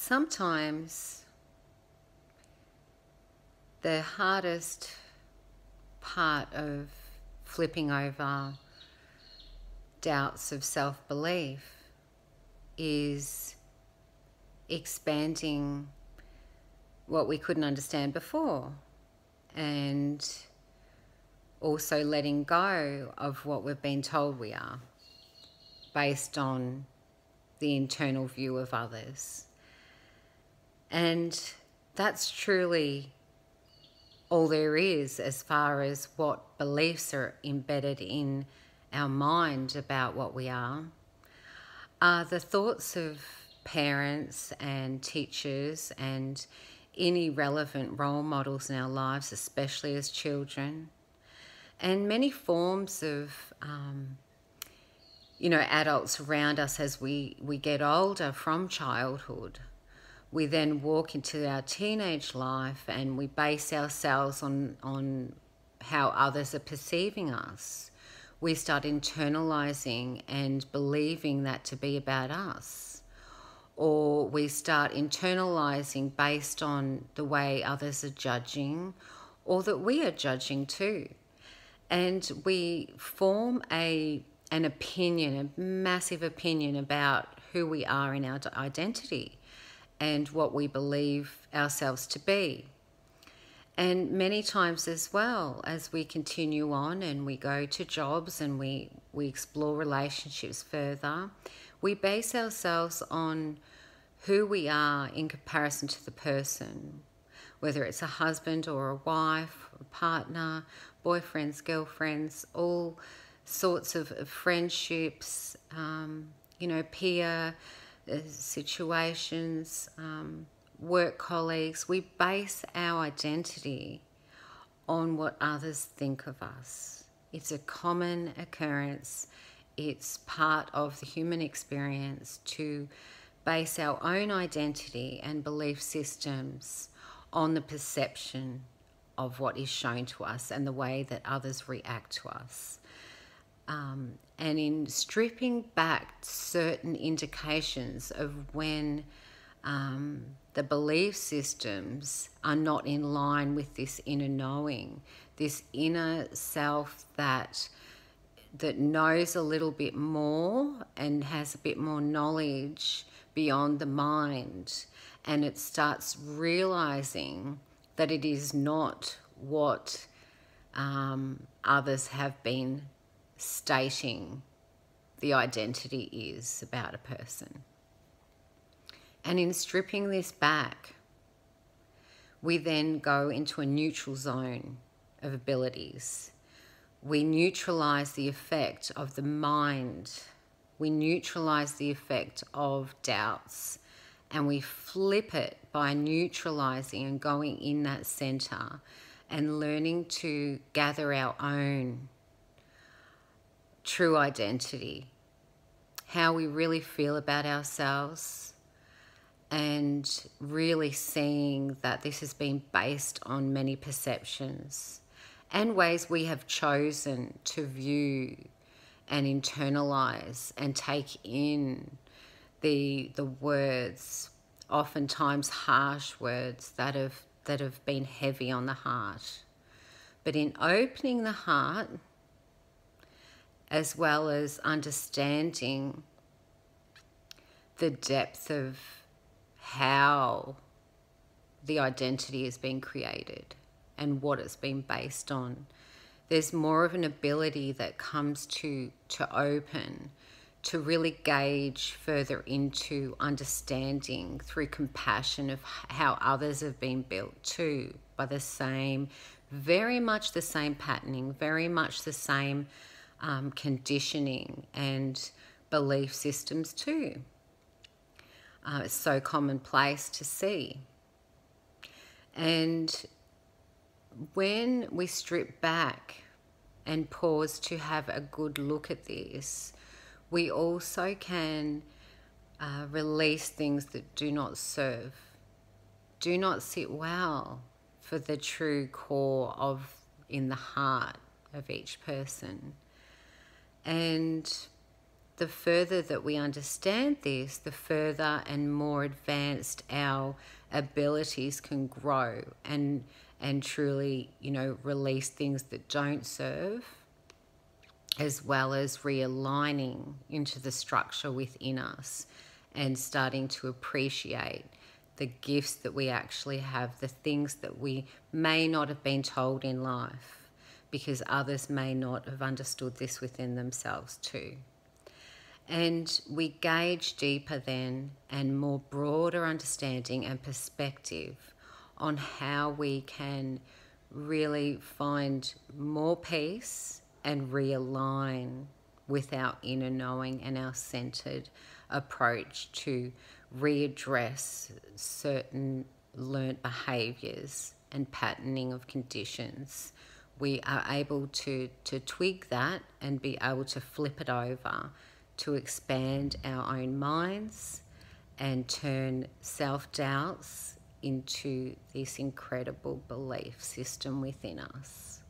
Sometimes the hardest part of flipping over doubts of self-belief is expanding what we couldn't understand before, and also letting go of what we've been told we are based on the internal view of others. And that's truly all there is as far as what beliefs are embedded in our mind about what we are. The thoughts of parents and teachers and any relevant role models in our lives, especially as children, and many forms of adults around us as we get older from childhood. We then walk into our teenage life and we base ourselves on how others are perceiving us. We start internalizing and believing that to be about us. Or we start internalizing based on the way others are judging, or that we are judging too. And we form an opinion, a massive opinion about who we are in our identity and what we believe ourselves to be. And many times as well, as we continue on and we go to jobs and we explore relationships further, we base ourselves on who we are in comparison to the person, whether it's a husband or a wife, a partner, boyfriends, girlfriends, all sorts of friendships, peer situations, work colleagues. We base our identity on what others think of us. It's a common occurrence. It's part of the human experience to base our own identity and belief systems on the perception of what is shown to us and the way that others react to us. And in stripping back certain indications of when the belief systems are not in line with this inner knowing, this inner self that knows a little bit more and has a bit more knowledge beyond the mind, and it starts realizing that it is not what others have been stating the identity is about a person. And in stripping this back, we then go into a neutral zone of abilities. We neutralize the effect of the mind. We neutralize the effect of doubts, and we flip it by neutralizing and going in that center and learning to gather our own true identity, how we really feel about ourselves, and really seeing that this has been based on many perceptions and ways we have chosen to view and internalize and take in the words, oftentimes harsh words that have been heavy on the heart. But in opening the heart, as well as understanding the depth of how the identity has been created and what it's been based on, there's more of an ability that comes to open, to really gauge further into understanding through compassion of how others have been built too, by the same, very much the same patterning, very much the same conditioning and belief systems too. It's so commonplace to see. And when we strip back and pause to have a good look at this, we also can release things that do not serve, do not sit well for the true core of in the heart of each person. And the further that we understand this, the further and more advanced our abilities can grow, and truly, release things that don't serve, as well as realigning into the structure within us and starting to appreciate the gifts that we actually have, the things that we may not have been told in life, because others may not have understood this within themselves too. And we gauge deeper then and more broader understanding and perspective on how we can really find more peace and realign with our inner knowing and our centered approach to readdress certain learnt behaviors and patterning of conditions. We are able to twig that and be able to flip it over to expand our own minds and turn self-doubts into this incredible belief system within us.